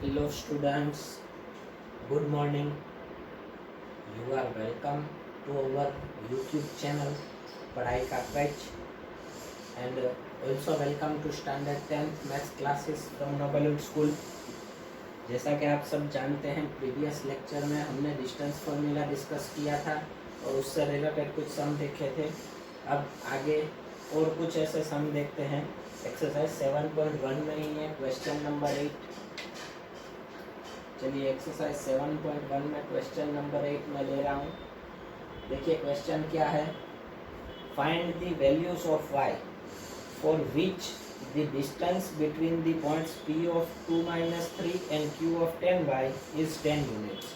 Hello students, good morning. You are welcome to our YouTube channel पढ़ाई का page and also welcome to standard 10th maths classes from Noblewood School. जैसा कि आप सब जानते हैं प्रीवियस लेक्चर में हमने डिस्टेंस फॉर्मूला डिस्कस किया था और उससे रिलेटेड कुछ सम देखे थे। अब आगे और कुछ ऐसे सम देखते हैं। एक्सरसाइज 7.1 में ही है क्वेश्चन नंबर 8। चलिए एक्सरसाइज 7.1 में क्वेश्चन नंबर 8 में ले रहा हूँ। देखिए क्वेश्चन क्या है, find the values of y for which the distance between the points p of 2-3 and q of 10y is 10 units.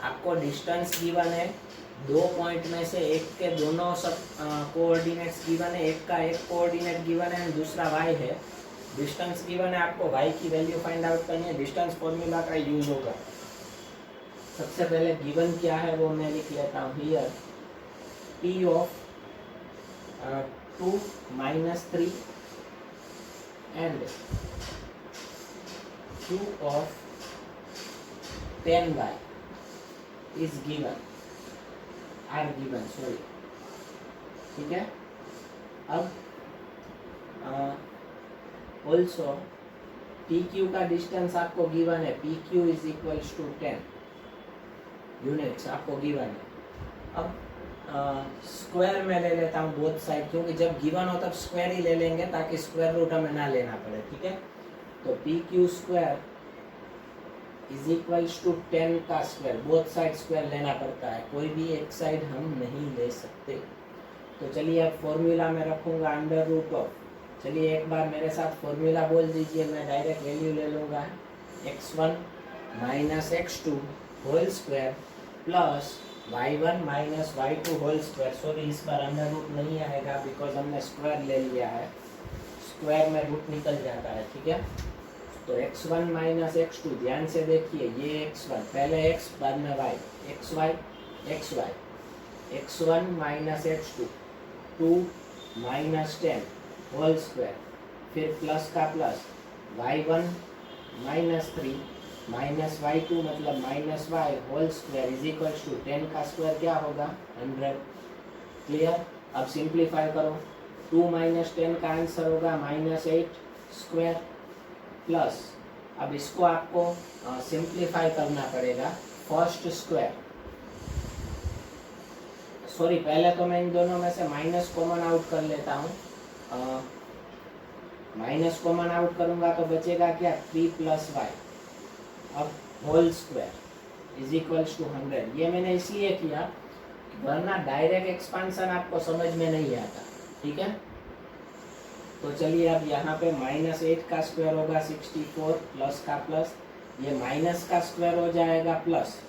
आपको डिस्टेंस गिवन है, दो पॉइंट में से एक के दोनों सब कोऑर्डिनेट्स गिवन है, एक का एक कोऑर्डिनेट गिवन है दूसरा y है। डिस्टेंस गिवन है, आपको y की वैल्यू फाइंड आउट करनी है। डिस्टेंस फॉर्मूला का यूज होगा। सबसे पहले गिवन क्या है वो मैं लिख लेता हूँ here, p of 2-3 and q of 10y is given, are given, sorry, ठीक है। अब ऑल्सो पी क्यू का डिस्टेंस आपको गिवन है, P Q is equals to 10 units आपको गिवन है। अब स्क्वायर में ले लेता हूँ बोथ साइड, क्योंकि जब गिवन हो तब स्क्वायर ही ले लेंगे ताकि स्क्वायर रूट हमें ना लेना पड़े, ठीक है। तो P Q square is equals to 10 का स्क्वायर, बोथ साइड स्क्वायर लेना पड़ता है, कोई भी एक साइड हम नहीं ले सकते। तो चलिए अब फॉर्मूला में रखूँगा अंडर रूट ऑफ, चलिए एक बार मेरे साथ फॉर्मूला बोल दीजिए, मैं डायरेक्ट वैल्यू ले लूँगा x1 minus x2 whole square plus y1 minus y2 whole square. Sorry इस बार अंडर रूट नहीं आएगा बिकॉज हमने स्क्वायर ले लिया है, स्क्वायर में रूट निकल जाता है, ठीक है। तो x1 माइनस x2, ध्यान से देखिए ये x1 पहले x बाद में y, xy xy, x1 minus x2 2 minus 10 whole square, फिर प्लस का plus y1 minus 3 minus y2 मतलब minus y whole square is equal to 10 का स्क्वायर क्या होगा 100। क्लियर। अब सिंप्लीफाई करो, 2 माइनस 10 का आंसर होगा माइनस 8 स्क्वायर प्लस, अब इसको आपको सिंप्लीफाई करना पड़ेगा फर्स्ट स्क्वायर, सॉरी पहले तो मैं इन दोनों में से माइनस कॉमन आउट कर लेता हूँ। माइनस कॉमन आउट करूंगा तो बचेगा क्या 3 प्लस y, अब whole square is equals to 100। ये मैंने इसलिए किया वरना डायरेक्ट एक्सपांशन आपको समझ में नहीं आता, ठीक है। तो चलिए अब यहाँ पे माइनस 8 का स्क्वायर होगा 64 प्लस का प्लस, ये माइनस का स्क्वायर हो जाएगा प्लस,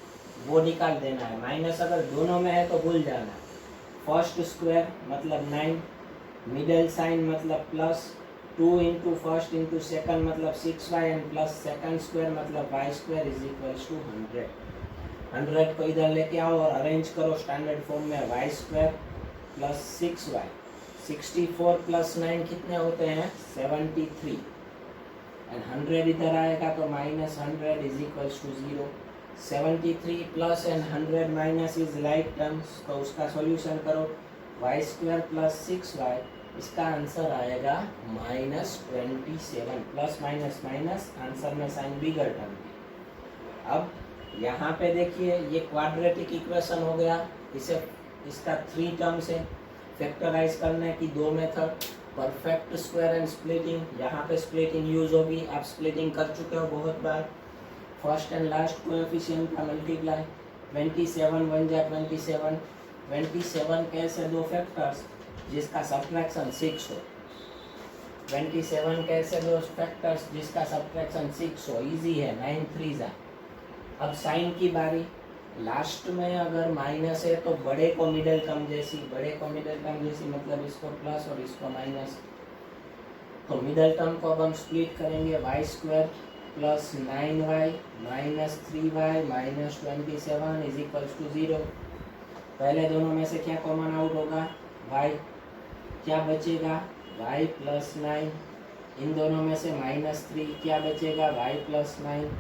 वो निकाल देना है। माइनस अगर दोनों में है तो भूल जाना। फर्स्ट स्क्वायर मतलब 9, मिडल साइन मतलब plus, 2 into first into second मतलब 6y and plus second square मतलब y square is equals to 100। 100 को इधर लेके आओ और अरेंज करो स्टैंडर्ड फॉर्म में, y square plus 6y, 64 plus 9 कितने होते हैं 73 एंड 100 इधर आएगा तो minus 100 is equals to 0। 73 plus and 100 minus is like terms, तो उसका सॉल्यूशन करो, y स्क्वायर प्लस 6y, इसका आंसर आएगा minus 27। Plus minus minus, answer में साइन बिगर टर्म की। अब यहाँ पे देखिए ये क्वाड्रेटिक इक्वेशन हो गया, इसे इसका 3 टर्म से फैक्टराइज करने की 2 method, perfect square and splitting. यहाँ पे स्प्लिटिंग यूज होगी, आप स्प्लिटिंग कर चुके हो बहुत बार। फर्स्ट एंड लास्ट कोएफिशिएंट का मल्टीप्लाई, 27 बन जाए 27, 27 कैसे दो फैक्टर्स जिसका सब्ट्रैक्शन 6 हो, 27 कैसे दो फैक्टर्स जिसका सब्ट्रैक्शन 6 हो, इजी है, 9 3 जा। अब साइन की बारी, लास्ट में अगर माइनस है तो बड़े को मिडिल टर्म जैसी, बड़े को मिडिल टर्म जैसी मतलब इसको प्लस और इसको माइनस, तो मिडिल टर्म को अब हम स्प्लिट करेंगे, y square plus 9y minus 3y minus 27 is equals to 0। पहले दोनों में से क्या कॉमन आउट होगा y, क्या बचेगा y प्लस 9, इन दोनों में से -3 क्या बचेगा y plus 9,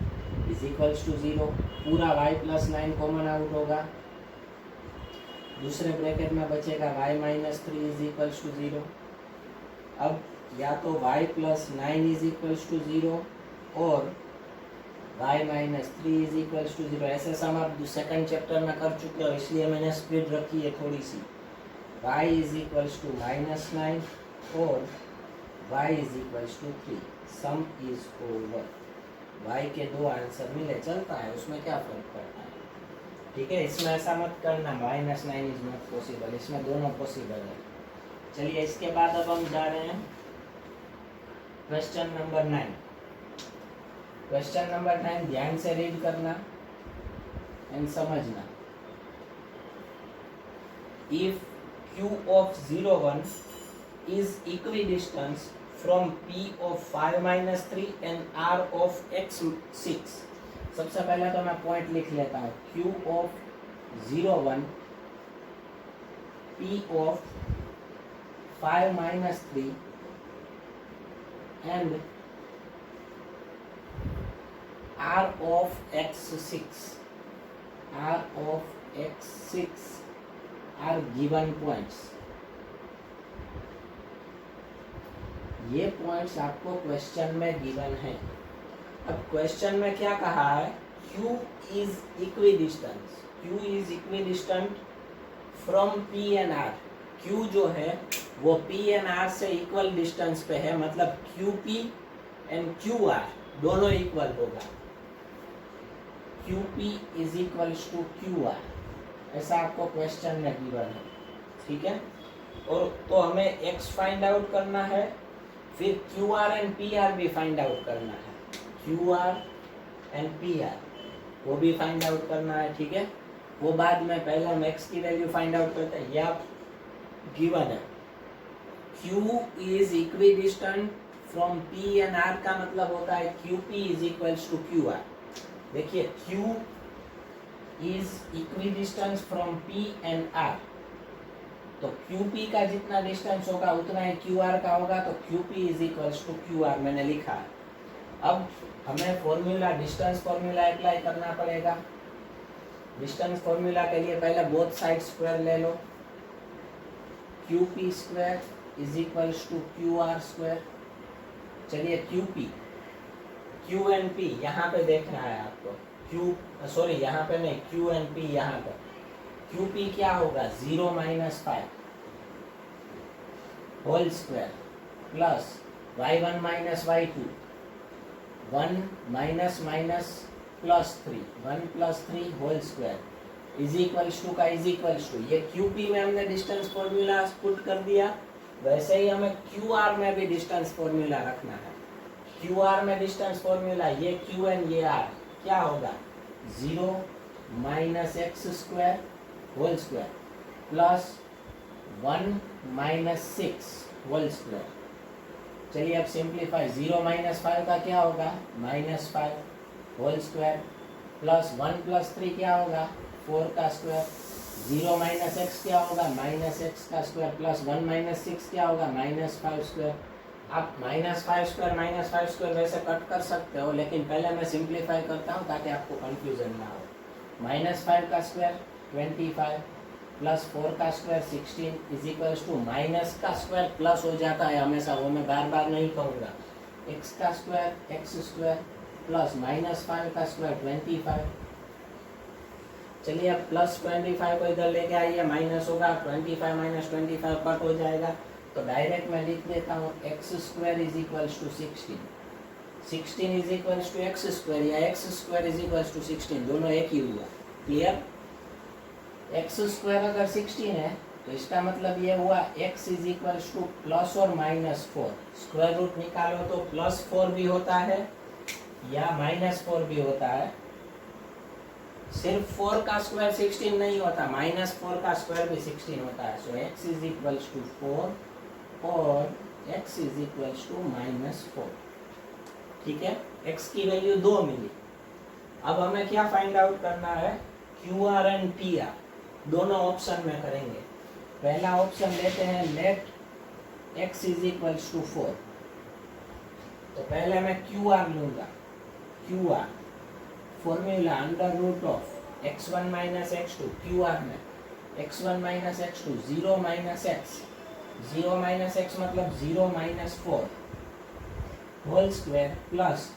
is equals to 0, पूरा y प्लस 9 कॉमन आउट होगा, दूसरे ब्रैकेट में बचेगा y minus 3 is equals to 0। अब या तो y plus 9 is equals to 0 और y minus 3 is equals to 0। ऐसे सम आप सेकंड चैप्टर में कर चुके हो, इसलिए मैंने स्पीड रखी है थोड़ी सी। y is equals to minus 9 और y is equals to 3, sum is over. y के दो आंसर मिले, चलता है, उसमें क्या फर्क पड़ता है, ठीक है। इसमें ऐसा मत करना माइनस 9 इज नॉट पॉसिबल, इसमें दोनों पॉसिबल है। चलिए इसके बाद अब हम जा रहे हैं क्वेश्चन नंबर 9। क्वेश्चन नंबर 9 ध्यान से रीड करना एंड समझना। If q of 0 1 is equidistant from p of 5 minus 3 and r of x 6। सबसे पहले तो मैं पॉइंट लिख लेता हूँ, q of 0 1 p of 5 minus 3 and r of x 6 are given points। ये पॉइंट्स आपको क्वेश्चन में गिवन है। अब क्वेश्चन में क्या कहा है, Q is equidistant from P and R। Q जो है वो P एंड R से इक्वल डिस्टेंस पे है, मतलब QP एंड QR दोनों इक्वल होगा। QP is equals to QR, ऐसा आपको क्वेश्चन में गिवन है, ठीक है। और तो हमें X फाइंड आउट करना है, फिर QR एंड PR भी फाइंड आउट करना है, QR एंड PR वो भी फाइंड आउट करना है, ठीक है। वो बाद में, पहले हम X की वैल्यू फाइंड आउट करते हैं। यह गिवन है Q is equidistant from P and R का मतलब होता है QP is equals to QR। देखिए Q is equidistance from P and R, तो QP का जितना डिस्टेंस होगा उतना ही QR का होगा, तो QP is equals to QR मैंने लिखा है। अब हमें फॉर्मूला, डिस्टेंस फॉर्मूला अप्लाई करना पड़ेगा। डिस्टेंस फॉर्मूला के लिए पहले बोथ साइड स्क्वायर ले लो, QP square is equals to QR square. चलिए Q एंड P यहाँ पे देखना है आपको, यहाँ पे नहीं, Q एंड P यहाँ पे। QP क्या होगा, 0 minus 5 whole square plus y1 minus y2, 1 minus minus plus 3, 1 plus 3 whole square is equals to का इज इक्वल्स टू, ये QP में हमने डिस्टेंस फॉर्मूला पुट कर दिया, वैसे ही हमें QR में भी डिस्टेंस फॉर्मूला रखना है। QR में डिस्टेंस फॉर्मूला, ये Q एंड ये R क्या होगा, 0 minus X square whole square plus 1 minus 6 whole square. चलिए अब सिंप्लीफाई, 0 माइनस 5 का क्या होगा, minus 5 whole square plus 1 plus 3 क्या होगा, 4 का स्क्वायर। 0 माइनस एक्स क्या होगा, माइनस एक्स का स्क्वायर प्लस 1 माइनस 6 क्या होगा, माइनस 5 स्क्वायर। आप माइनस 5 स्क्वायर वैसे कट कर सकते हो, लेकिन पहले मैं सिंप्लीफाई करता हूँ ताकि आपको कंफ्यूजन ना हो। माइनस 5 का स्क्वायर 25 प्लस 4 का square 16 is equals to, minus का स्क्वायर प्लस हो जाता है हमेशा, वो मैं बार बार नहीं कहूँगा। एक्स का square x square plus minus 5 का स्क्वायर 25। चलिए अब प्लस 25 को इधर लेके आइए, माइनस होगा 25 माइनस 25 कट हो जाएगा, तो डायरेक्ट मैं लिख देता हूँ x square is equals to 16 is equals to x square, या x square is equals to 16, दोनों एक ही हुआ। क्लियर, एक्स स्क्वायर अगर 16 है तो इसका मतलब ये हुआ x is equals two plus और माइनस 4। स्क्वायर रूट निकालो तो प्लस 4 भी होता है या माइनस 4 भी होता है। सिर्फ 4 का स्क्वायर 16 नहीं होता, माइनस 4 का स्क्वायर भी 16 होता है। So x is equals to 4 और x is equals to minus 4। ठीक है, x की वैल्यू 2 मिली। अब हमें क्या फाइंड आउट करना है, QR एंड PR दोनों ऑप्शन में करेंगे। पहला ऑप्शन लेते हैं, let x is equals to 4। तो पहले मैं QR लूंगा, QR formula under root of x1 minus x2 Q R में x1 minus x2 0 minus x 0 minus x मतलब 0 minus 4 whole square plus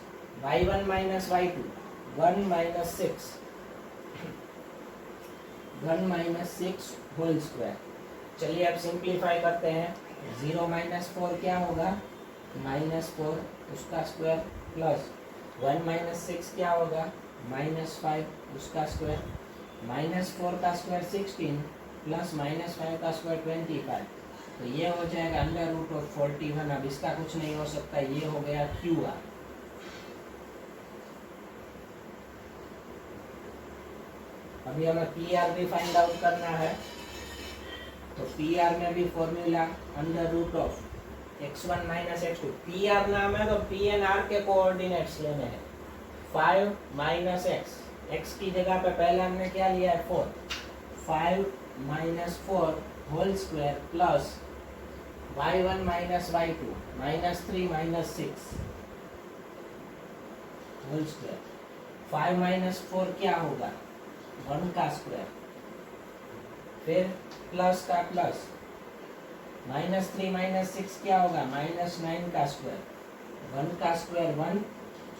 y1 minus y2 1 minus 6 1 minus 6 whole square. चलिए अब simplify करते हैं। 0 माइनस 4 क्या होगा, -4 उसका स्क्वायर प्लस 1 माइनस 6 क्या होगा, -5 उसका स्क्वायर, -4 का स्क्वायर 16 प्लस -5 का स्क्वायर 25। तो ये हो जाएगा अंडर रूट ऑफ 41। अब इसका कुछ नहीं हो सकता, ये हो गया क्यू आर। अभी हमें पी आर भी फाइंड आउट करना है। तो पी आर में भी formula under root of x1 minus x2। P R नाम है तो पी एन आर के कोऑर्डिनेट्स लेने हैं। 5 माइनस x की जगह पे पहले हमने क्या लिया है 4। 5 minus 4 whole square plus y1 minus y2 -3 minus 6 whole square. 5 minus 4 क्या होगा, 1 का स्क्वायर, फिर प्लस का प्लस, -3 माइनस 6 क्या होगा, -9 का स्क्वायर, 1 का स्क्वायर 1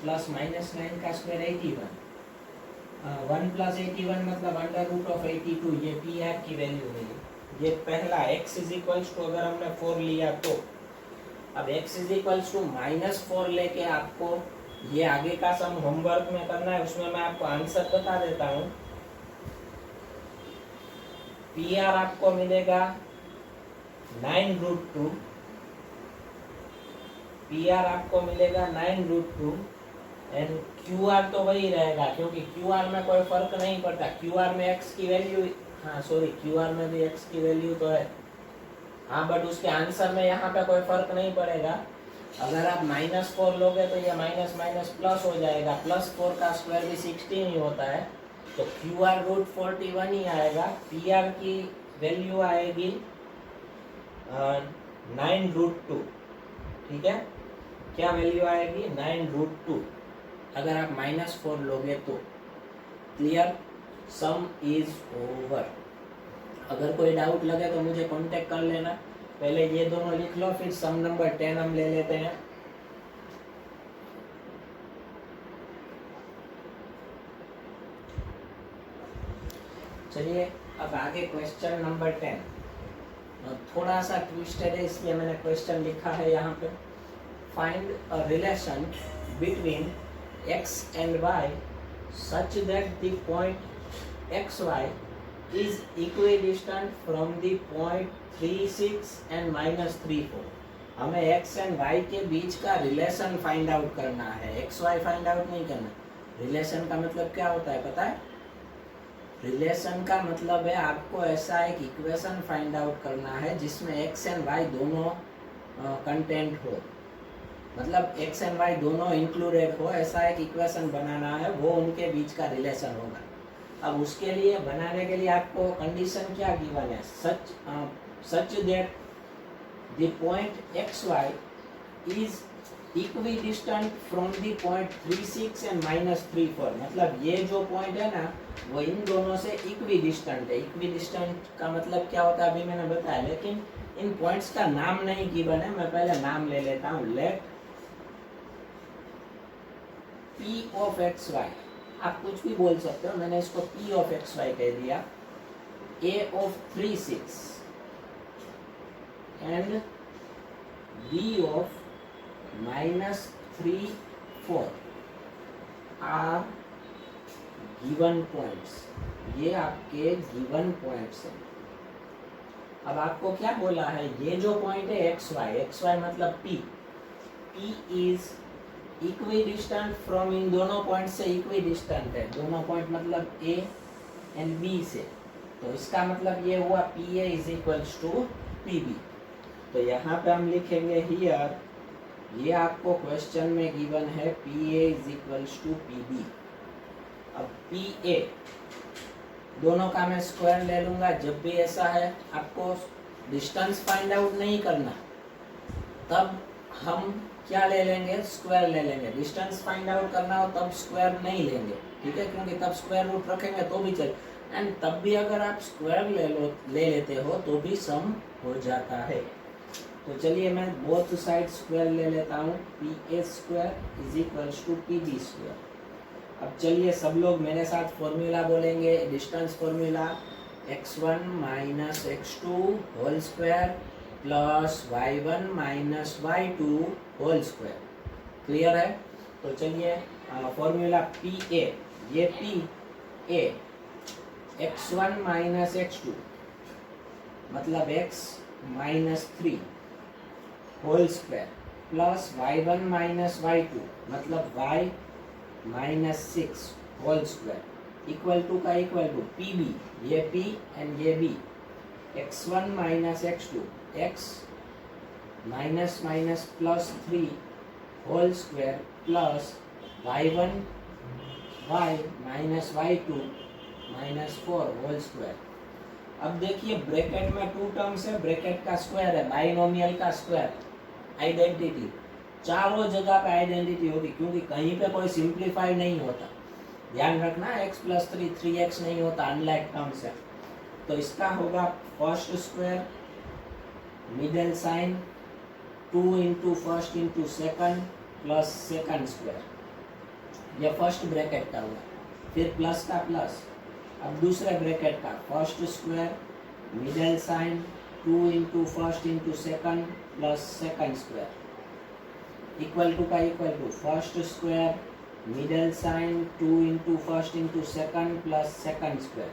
प्लस -9 का स्क्वायर 81। 1 प्लस 81 मतलब अंडर रूट ऑफ 82। ये पी आर की वैल्यू मिली। ये पहला x इज इक्वल्स टू अगर हमने 4 लिया तो। अब x इज इक्वल्स टू -4 लेके आपको ये आगे का सम होमवर्क में करना है, उसमें मैं आपको आंसर बता देता हूँ। पी आर आपको मिलेगा 9√2। पी आर आपको मिलेगा 9√2 एंड क्यू आर तो वही रहेगा क्योंकि क्यू आर में कोई फर्क नहीं पड़ता। क्यू आर में एक्स की वैल्यू, हाँ सॉरी क्यू आर में भी एक्स की वैल्यू तो है, हाँ बट उसके आंसर में यहाँ पे कोई फर्क नहीं पड़ेगा। अगर आप -4 लोगे तो ये माइनस माइनस प्लस हो जाएगा। +4 का स्क्वायर भी 16 ही होता है, तो क्यू आर √41 ही आएगा। पी आर की वैल्यू आएगी 9√2। ठीक है, क्या वैल्यू आएगी, 9√2 अगर आप -4 लोगे तो। Clear, some is over. अगर कोई डाउट लगे तो मुझे कांटेक्ट कर लेना। पहले ये दोनों लिख लो, फिर सम नंबर 10 हम ले लेते हैं। चलिए अब आगे क्वेश्चन नंबर 10। थोड़ा सा ट्विस्टेड है इसलिए मैंने क्वेश्चन लिखा है यहाँ पे। Find a relation between x and y such that the point xy is equidistant from the point 36 and -34। हमें x and y के बीच का रिलेशन फाइंड आउट करना है, एक्स वाई फाइंड आउट नहीं करना। रिलेशन का मतलब क्या होता है पता है? रिलेशन का मतलब है आपको ऐसा एक इक्वेशन फाइंड आउट करना है जिसमें x एंड y दोनों कंटेंट हो, मतलब x एंड y दोनों इंक्लूडेड हो, ऐसा एक इक्वेशन बनाना है, वो उनके बीच का रिलेशन होगा। अब उसके लिए बनाने के लिए आपको कंडीशन क्या गिवन है, such that the point xy is equidistant from the point 36 and -34। मतलब ये जो पॉइंट है ना वो इन दोनों से इक्विडिस्टेंट है। इक्विडिस्टेंट का मतलब क्या होता है अभी मैंने बताया, लेकिन इन पॉइंट्स का नाम नहीं गिवन है। मैं पहले नाम ले लेता हूँ। लेट P of xy, आप कुछ भी बोल सकते हो, मैंने इसको P of xy कह दिया। A of 36 and B of -3 4 are given points. ये आपके गिवन पॉइंट्स हैं। अब आपको क्या बोला है, ये जो पॉइंट है xy मतलब P इज इक्विडिस्टेंट फ्रॉम, इन दोनों पॉइंट से इक्विडिस्टेंट है। दोनों पॉइंट मतलब A एंड B से, तो इसका मतलब ये हुआ PA is equals to PB। तो यहाँ पे हम लिखेंगे हियर, ये आपको क्वेश्चन में गिवन है PA is equals to PB। अब PA दोनों का मैं स्क्वायर ले लूंगा। जब भी ऐसा है आपको डिस्टेंस फाइंड आउट नहीं करना, तब हम क्या ले लेंगे, स्क्वायर ले लेंगे। डिस्टेंस फाइंड आउट करना हो तब स्क्वायर नहीं लेंगे, ठीक है, क्योंकि तब स्क्वायर रूट रखेंगे तो भी चल, एंड तब भी अगर आप स्क्वायर ले लेते हो तो भी सम हो जाता है। तो चलिए मैं बोथ साइड स्क्वायर ले लेता हूँ, P A square is equals to P B square. अब चलिए सब लोग मेरे साथ फॉर्मूला बोलेंगे, distance formula x1 minus x2 whole square plus y1 minus y2 whole square. Clear है? तो चलिए फॉर्मूला पी ए, ये P A x1 minus x2 मतलब x minus 3 whole square plus y1 minus y2 मतलब y minus 6 whole square equal to का equal to P B, ये p and ये b, x1 minus x2 x minus minus plus 3 whole square plus y1 y minus y2 minus 4 whole square. अब देखिए bracket में 2 terms है, bracket का square है, binomial का स्क्वायर, आइडेंटिटी, चारों जगह पे आइडेंटिटी होगी क्योंकि कहीं पे कोई सिंप्लीफाई नहीं होता। ध्यान रखना x प्लस 3 3x नहीं होता, अनलाइक टर्म्स है। तो इसका होगा first square middle sign 2 into first into second plus second square, यह फर्स्ट ब्रैकेट का हुआ, फिर प्लस का प्लस। अब दूसरे ब्रैकेट का first square middle sign 2 into first into second plus second square equal to का equal to first square middle sign 2 into first into second plus second square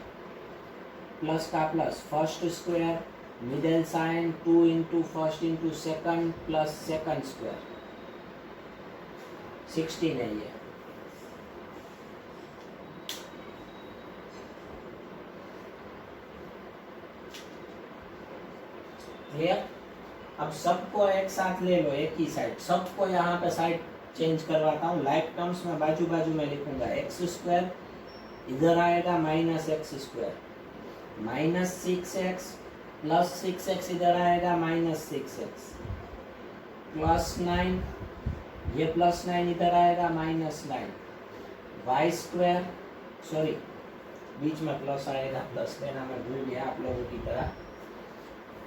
plus का plus first square middle sign 2 into first into second plus second square 16 है ये। Clear? अब सबको एक साथ ले लो, एक ही साइड, सबको यहाँ पे साइड चेंज करवाता हूँ। लाइक टर्म्स में बाजू बाजू में लिखूंगा, एक्स स्क्वायर इधर आएगा minus X square minus 6x plus 6x इधर आएगा माइनस 6x प्लस 9, ये प्लस 9 इधर आएगा माइनस 9 वाई स्क्वायर, सॉरी बीच में प्लस आएगा, प्लस लेना मैं भूल गया आप लोगों की तरह,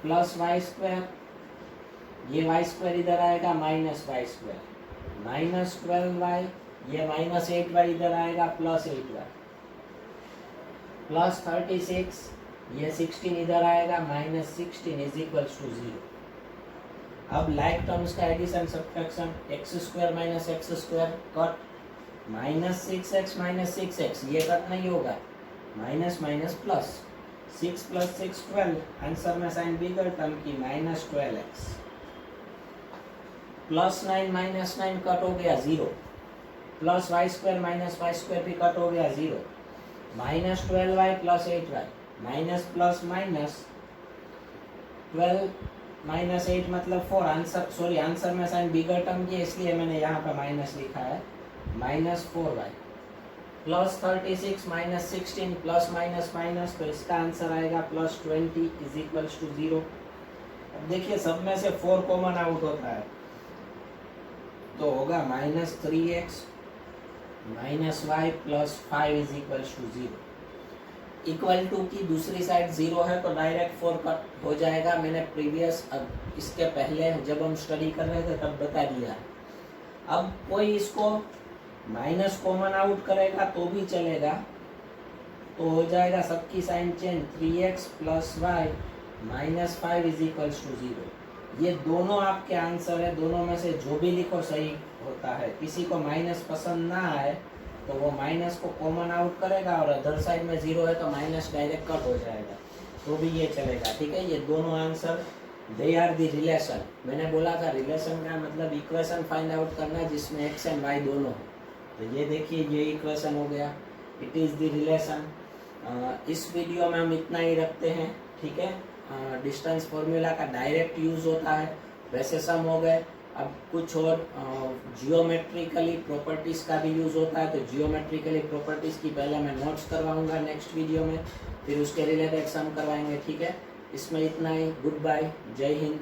प्लस वाई स्क्वायर, ये वाई स्क्वायर इधर आएगा minus Y square minus 12y, ये माइनस 8y इधर आएगा प्लस 8y प्लस 36, ये 16 इधर आएगा माइनस 16 इज इक्वल्स टू 0। अब लाइक टर्म्स का addition subtraction, X square minus X square cut, minus 6x minus 6x ये कट नहीं होगा, minus minus plus 6 plus 6 12, answer में साइन बिगर टर्म की minus 12x plus 9 minus 9 cut हो गया 0 plus Y square minus Y square भी cut हो गया 0 minus 12y plus 8y minus plus minus 12 minus 8 मतलब 4, आंसर सॉरी आंसर में sign bigger term की इसलिए मैंने यहाँ पे माइनस लिखा है, minus 4y plus 36 minus 16 plus minus minus, तो इसका आंसर आएगा प्लस 20 इज इक्वल्स टू 0। अब देखिए सब में से 4 कॉमन आउट होता है तो होगा minus 3x minus Y plus 5 is equals to 0। Equal to की दूसरी साइड 0 है तो डायरेक्ट 4 कट हो जाएगा। मैंने प्रीवियस इसके पहले जब हम स्टडी कर रहे थे तब बता दिया। अब कोई इसको माइनस कॉमन आउट करेगा तो भी चलेगा, तो हो जाएगा सबकी sign change 3x plus Y minus 5 is equals to 0। ये दोनों आपके आंसर है, दोनों में से जो भी लिखो सही होता है। किसी को माइनस पसंद ना आए तो वो माइनस को कॉमन आउट करेगा और अदर साइड में 0 है तो माइनस डायरेक्ट कट हो जाएगा, तो भी ये चलेगा। ठीक है, ये दोनों answer they are the relation. मैंने बोला था रिलेशन का मतलब इक्वेशन फाइंड आउट करना जिसमें x एंड y दोनों हो। तो ये देखिए ये इक्वेशन हो गया, इट इज़ द रिलेशन। इस वीडियो में हम इतना ही रखते हैं। ठीक है, डिस्टेंस फॉर्मूला का डायरेक्ट यूज़ होता है, वैसे सम हो गए। अब कुछ और जियोमेट्रिकली प्रॉपर्टीज़ का भी यूज़ होता है, तो जियोमेट्रिकली प्रॉपर्टीज़ की पहले मैं नोट्स करवाऊंगा नेक्स्ट वीडियो में, फिर उसके रिलेटेड सम करवाएंगे। ठीक है, इसमें इतना ही। गुड बाय, जय हिंद।